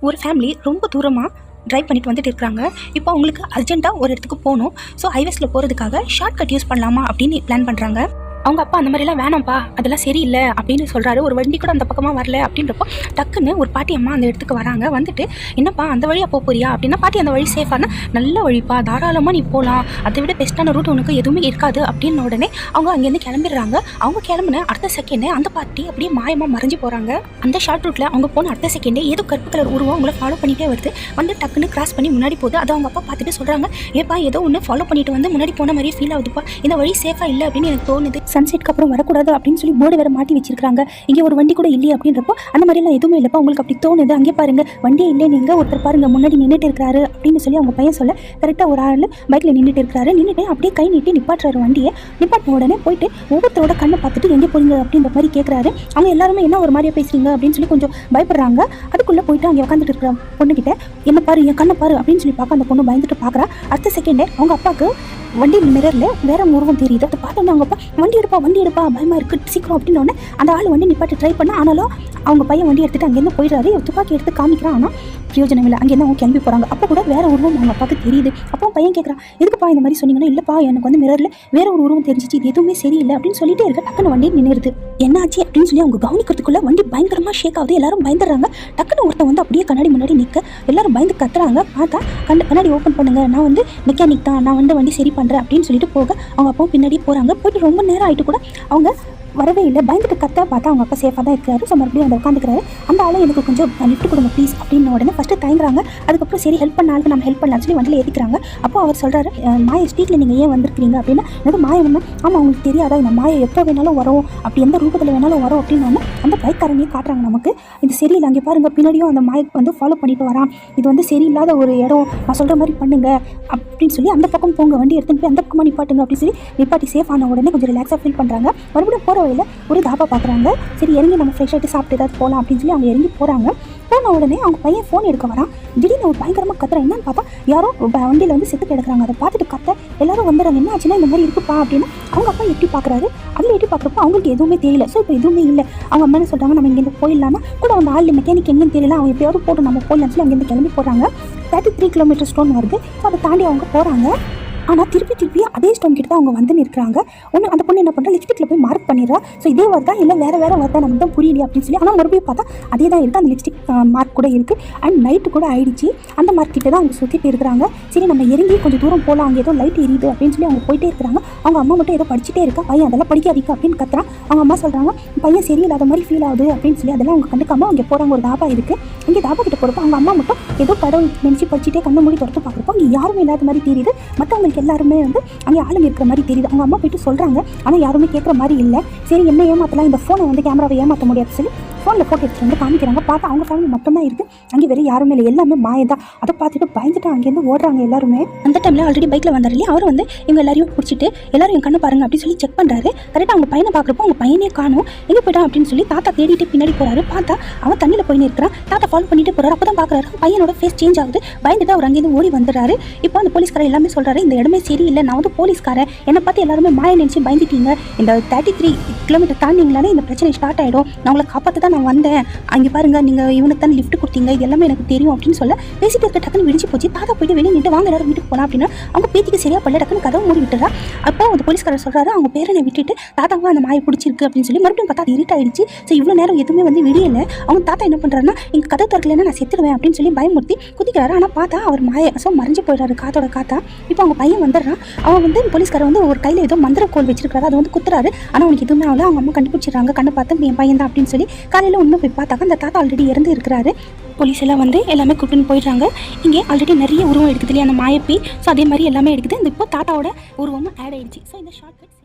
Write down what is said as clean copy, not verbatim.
ஒரு ஃபேமிலி ரொம்ப தூரமாக ட்ரைவ் பண்ணிட்டு வந்துட்டு இருக்காங்க. இப்போ அவங்களுக்கு அர்ஜென்ட்டாக ஒரு இடத்துக்கு போகணும். ஸோ ஹைவேஸில் போகிறதுக்காக ஷார்ட் கட் யூஸ் பண்ணலாமா அப்படின்னு பிளான் பண்ணுறாங்க. அவங்க அப்பா அந்த மாதிரிலாம் வேணாம்ப்பா, அதெல்லாம் சரியில்லை அப்படின்னு சொல்கிறாரு. ஒரு வண்டி கூட அந்த பக்கமாக வரல அப்படின்றப்போ டக்குன்னு ஒரு பாட்டி அம்மா அந்த இடத்துக்கு வராங்க. வந்துட்டு என்னப்பா அந்த வழியாக போறியா அப்படின்னா, பாட்டி அந்த வழி சேஃபானா, நல்ல வழிப்பா, தாராளமாக நீ போகலாம், அதை விட பெஸ்ட்டான ரூட் உனக்கு எதுவுமே இருக்காது அப்படின்னு உடனே அவங்க அங்கேருந்து கிளம்பிடுறாங்க. அவங்க கிளம்புன அடுத்த செகண்டே அந்த பாட்டி அப்படியே மாயமாக மறைஞ்சு போகிறாங்க. அந்த ஷார்ட் ரூட்டில் அவங்க போன அடுத்த செகண்டே ஏதோ கருப்பு கலர் உருவம் அவங்கள ஃபாலோ பண்ணிகிட்டே வருது. வந்து டக்குன்னு கிராஸ் பண்ணி முன்னாடி போகுது. அதை அவங்க அப்பா பார்த்துட்டு சொல்கிறாங்க, ஏப்பா ஏதோ ஒன்று ஃபாலோ பண்ணிட்டு வந்து முன்னாடி போன மாதிரியே ஃபீல் ஆகுதுப்பா, இந்த வழி சேஃபாக இல்லை அப்படின்னு எனக்கு தோணுது. சன்செட்க்கு அப்புறம் வரக்கூடாது அப்படின்னு சொல்லி போர்டு வேறு மாட்டி வச்சிருக்காங்க. இங்கே ஒரு வண்டி கூட இல்லையே அப்படின்றப்போ, அந்த மாதிரிலாம் எதுவுமே இல்லைப்பா, உங்களுக்கு அப்படி தோணுது, அங்கே பாருங்க வண்டியே இல்லை, நீங்கள் ஒருத்தர் பாருங்க முன்னாடி நின்றுட்டு இருக்காரு அப்படின்னு சொல்லி அவங்க பையன் சொல்ல, கரெக்டாக ஒரு ஆள் பைக்கில் நின்றுட்டு இருக்காரு. நின்றுட்டு அப்படியே கை நீட்டி நிப்பாட்டுறாரு வண்டியை. நிப்பாட்டின உடனே போயிட்டு ஒவ்வொருத்தரோட கண்ணை பார்த்துட்டு எங்கே போறீங்க அப்படின்ற மாதிரி கேட்குறாரு. அவங்க எல்லாருமே என்ன ஒரு மாதிரியா பேசுறீங்க அப்படின்னு சொல்லி கொஞ்சம் பயப்படுறாங்க. அதுக்குள்ளே போயிட்டு அங்கே உட்காந்துட்டு இருக்கிற பொண்ணுக்கிட்ட, என்ன பாரு என் கண்ணை பாரு அப்படின்னு சொல்லி பார்க்க அந்த பொண்ணு பயந்துட்டு பார்க்குறா. அடுத்த செகண்டே அவங்க அப்பாவுக்கு வண்டி மிரரில் வேற உருவம் தெரியுது. அதை பார்த்தோன்னே அவங்க அப்பா வண்டி எடுப்பா பயமாக இருக்குது சீக்கிரம் அப்படின்னு அந்த ஆள் வண்டி நிப்பாட்டி ட்ரை பண்ண, ஆனாலும் அவங்க பையன் வண்டி எடுத்துகிட்டு அங்கேருந்து போயிடுறாரு. துப்பாக்கி எடுத்து காமிக்கிறான், ஆனால் பிரயோஜனம் இல்லை. அங்கேருந்து அவங்க கிளம்பி போகிறாங்க. அப்போ கூட வேற உருவம் அவங்க அப்பாவுக்கு தெரியுது. அப்போ பையன் கேட்குறான், எதுக்குப்பா இந்த மாதிரி சொன்னீங்கன்னா, இல்லைப்பா எனக்கு வந்து மிரரில் வேற ஒரு உருவம் தெரிஞ்சிச்சு, இது எதுவுமே சரியில்லை அப்படின்னு சொல்லிட்டே இருக்க. டக்குன்னு வண்டி நின்றுது. என்னாச்சு அப்படின்னு சொல்லி அவங்க கவனிக்கிறதுக்குள்ள வண்டி பயங்கரமாக ஷேக் ஆகுது. எல்லாரும் பயந்துடுறாங்க. டக்குன்னு ஒருத்தன் வந்து அப்படியே கண்ணாடி முன்னாடி நிற்க எல்லாரும் பயந்து கத்துறாங்க. பார்த்தா கண்ணாடி ஓப்பன் பண்ணுங்க, நான் வந்து மெக்கானிக் தான், நான் வந்து வண்டி சரி பண்ணுறேன் அப்படின்னு சொல்லிட்டு போக அவங்க அப்பா பின்னாடி போகிறாங்க. போயிட்டு ரொம்ப நேரம் ஆகிட்டு கூட அவங்க வரவே இல்லை. பயந்துட்டு கத்த பார்த்தா அவங்க அப்பா சேஃபாக தான் இருக்காரு. ஸோ மறுபடியும் அந்த உட்காந்துக்கிறாரு. அந்த ஆளை எனக்கு கொஞ்சம் லிஃப்ட் கொடுங்க ப்ளீஸ் அப்படின்னு உடனே ஃபஸ்ட்டு தயங்குறாங்க. அதுக்கப்புறம் சரி ஹெல்ப் பண்ண ஆளுக்கு நம்ம ஹெல்ப் பண்ணலாம் சொல்லி வண்டியில் ஏற்றிக்கிறாங்க. அப்போ அவர் சொல்கிறாரு, மாய ஸ்ட்ரீட்டில் நீங்கள் ஏன் வந்திருக்கிறீங்க அப்படின்னா, எனக்கு மாயம் என்ன, ஆமாம் அவங்களுக்கு தெரியாதா இந்த மாயை எப்போ வேணாலும் வரும், அப்படி எந்த ரூபத்தில் வேணாலும் வரும் அப்படின்னு அந்த பைக்காரனையும் காட்டுறாங்க நமக்கு. இது சரியில்லை, அங்கே பாருங்கள் பின்னாடியும் அந்த மாயை வந்து ஃபாலோ பண்ணிட்டு வரான், இது வந்து சரியில்லாத ஒரு இடம், நான் சொல்கிற மாதிரி பண்ணுங்க அப்படின்னு சொல்லி அந்த பக்கம் போங்க, வண்டி எடுத்துன்னு போய் அந்த பக்கமாக நிப்பாட்டுங்க அப்படின்னு சொல்லி நிப்பாட்டி சேஃப் ஆன உடனே கொஞ்சம் ரிலாக்ஸாக ஃபீல் பண்ணுறாங்க. மறுபடியும் போகிற வழியில் ஒரு தாபா பார்க்குறாங்க. சரி இறங்கி நம்ம ஃப்ரெஷ் ஆகிட்டு சாப்பிட்டு ஏதாவது போகலாம் அப்படின்னு சொல்லி அவங்க இறங்கி போகிறாங்க. போன உடனே அவங்க பையன் ஃபோன் எடுக்க வரான். திடீர்னு ஒரு பயங்கரமாக கத்துறேன். என்னன்னு பார்த்தா யாரோ வண்டியில் வந்து செத்து கிடக்குறாங்க. அதை பார்த்துட்டு கத்த எல்லாரும் வந்துடுறாங்க. என்ன ஆச்சுன்னா இந்த மாதிரி இருக்குப்பா அப்படின்னு அவங்க அப்பா எட்டி பார்க்குறாரு. அதில் எட்டி பார்க்குறப்போ அவங்களுக்கு எதுவுமே தெரியல. ஸோ இப்போ எதுவுமே இல்லை. அவங்க அம்மா என்ன சொல்கிறாங்க, நம்ம இங்கேருந்து போயிடலாமா கூட அந்த ஆள் மெக்கானிக் எங்கேன்னு தெரியல, அவங்க எப்பயாவது போட்டு நம்ம போயிடலாம்னு சொல்லி அங்கேருந்து கிளம்பி போகிறாங்க. 33 கிலோமீட்டர் ஸ்டோன் வருது. ஸோ அதை தாண்டி அவங்க போகிறாங்க. ஆனால் திருப்பி அதே ஸ்டோன் கிட்ட தான் அவங்க வந்து நிற்கிறாங்க. ஒன்று அந்த பொண்ணு என்ன பண்ணுறா, லிப்ஸ்டிக்கில் போய் மார்க் பண்ணிடுறா. ஸோ இதே வருதா இல்லை வேறு வருதா நமக்கு தான் புரியலையே அப்படின்னு சொல்லி. ஆனால் மறுபடியும் பார்த்தா அதே தான் இருக்குது. அந்த லிப்ஸ்டிக் மார்க் கூட இருக்குது. அண்ட் நைட்டு கூட ஆயிடுச்சு. அந்த மார்க் கிட்ட தான் அவங்க சுற்றிட்டு இருக்கிறாங்க. சரி நம்ம இறங்கி கொஞ்சம் தூரம் போகலாம், அங்கே ஏதோ லைட் எரியுது அப்படின்னு சொல்லி அவங்க போயிட்டே இருக்கிறாங்க. அவங்க அம்மா மட்டும் ஏதோ படிச்சுட்டே இருக்கா. பையன் அதெல்லாம் படிக்காதீங்க அப்படின்னு கத்துறான். அவங்க அம்மா சொல்கிறாங்க, பையன் சரியில்லாத மாதிரி ஃபீல் ஆகுது அப்படின்னு சொல்லி அதெல்லாம் அவங்க கண்டுக்காமல் அங்கே போகிறாங்க. ஒரு தாபா இருக்குது. இங்கே தாபா கிட்ட போகிறப்போ அவங்க அம்மா மட்டும் ஏதோ கடவுள் நினச்சி படிச்சுட்டே கண்ணை மூடி தொடர்ந்து பார்க்குறப்போ அங்கே யாருமே இல்லாத மாதிரி தெரியுது. மற்றவங்களுக்கு எல்லாருமே வந்து அங்கே ஆளுங்க இருக்கிற மாதிரி தெரியுது. அவங்க அம்மா போயிட்டு சொல்கிறாங்க, ஆனால் யாருமே கேட்குற மாதிரி இல்லை. சரி என்ன ஏமாற்றலாம், இந்த ஃபோனை வந்து கேமராவை ஏமாற்ற முடியாது சொல்லி ஃபோனில் ஃபோட்டோ எடுத்துகிட்டு வந்து காமிக்கிறாங்க. பார்த்தா அவங்க ஃபேமிலி மட்டும்தான் இருக்குது. அங்கே வேறு யாருமே இல்லை, எல்லாமே மாயதான். அதை பார்த்துட்டு பயந்துட்டு அங்கேருந்து ஓடுறாங்க எல்லாருமே. அந்த டைமில் ஆல்ரெடி பைக்கில் வந்தார் இல்லையா, அவர் வந்து இவங்க எல்லாரையும் பிடிச்சிட்டு எல்லாரும் என் கண்ணை பாருங்க அப்படின்னு சொல்லி செக் பண்ணுறாரு. கரெக்டாக அவங்க பையனை பார்க்குறப்போ அவங்க பையனே காணும். எங்கே போய்ட்டான் அப்படின்னு சொல்லி தாத்தா தேடிட்டு பின்னாடி போகிறாரு. பார்த்தா அவன் தண்ணியில் போயின்னு இருக்கிறான். தாத்தா ஃபாலோ பண்ணிட்டு போகிறாரு. அப்போ தான் பார்க்குறாரு பையனோட ஃபேஸ் சேஞ்ச் ஆகுது. பயந்துட்டு அவர் அங்கேருந்து ஓடி வந்துடுறாரு. இப்போ அந்த போலீஸ்காரர் எல்லாமே சொல்கிறாரு, இந்த இடமே சரியில்லை, நான் வந்து போலீஸ்காரன், என்னை பார்த்து எல்லாருமே மாய நினச்சி பயந்துட்டீங்க, இந்த 33 கிலோமீட்டர் தாண்டிங்களாலே இந்த பிரச்சனை ஸ்டார்ட் ஆகிடும், நான் உங்களை காப்பாற்ற தான் நான் வந்தேன், அங்கே பாருங்கள் நீங்கள் இவனுக்கு தான் லிஃப்ட் கொடுத்தீங்க, இது எல்லாமே எனக்கு தெரியும் அப்படின்னு சொல்ல பேசிட்டு இருக்க டக்குன்னு விடிச்சு போச்சு. தாத்தா போயிட்டு வெளியே நின்று வாங்க எல்லாரும் வீட்டுக்கு போகலாம் அப்படின்னா அவங்க பேத்திக்கு சரியா பல்ல டக்குன்னு கதவை மூடி விட்டுறா. அப்போ அந்த போலீஸ்காரர் சொல்கிறாரு, அவங்க பேரனை விட்டுட்டு தாத்தாவும் அந்த மாயை பிடிச்சிருக்கு அப்படின்னு சொல்லி மறுபடியும் பார்த்தா அது இருட் ஆயிடுச்சு. ஸோ இவ்வளோ நேரம் எதுவுமே வந்து விடியலை. அவங்க தாத்தா என்ன பண்ணுறாருன்னா, எங்கள் கதை திறக்கலைன்னா நான் செத்துடுவேன் அப்படின்னு சொல்லி பயமுறுத்தி குதிக்கிறாரு. ஆனால் பார்த்தா அவர் மாயை ஸோ மறைஞ்சு போயிடுறாரு காத்தோட காத்தா. இப்போ அவங்க பையன் வந்துடுறான். அவன் வந்து போலீஸ்காரர் வந்து ஒரு கையில் ஏதோ மந்திர கோல் வச்சிருக்காரு, அதை வந்து குத்துறாரு. ஆனால் அவனுக்கு எதுவுமே ஆகல. அவங்க அம்மா கண்டுபிடிச்சிடறாங்க, கண்ணை பார்த்து என் பையன் தான் அப்படின்னு சொல்லி. காலையில் உண்மை போய் பார்த்தாக்க அந்த தாத்தா ஆல்ரெடி இறந்து இருக்கிறாரு. போலீஸ் எல்லாம் வந்து எல்லாமே கூப்பிட்டுன்னு போயிடுறாங்க. இங்கே ஆல்ரெடி நிறைய உருவம் எடுக்குது இல்லையா அந்த மாயப்பி. ஸோ அதே மாதிரி எல்லாமே எடுக்குது. இந்த இப்போ தாத்தாவோட உருவமும் ஆட் ஆயிடுச்சு. ஸோ இந்த ஷார்ட் கட்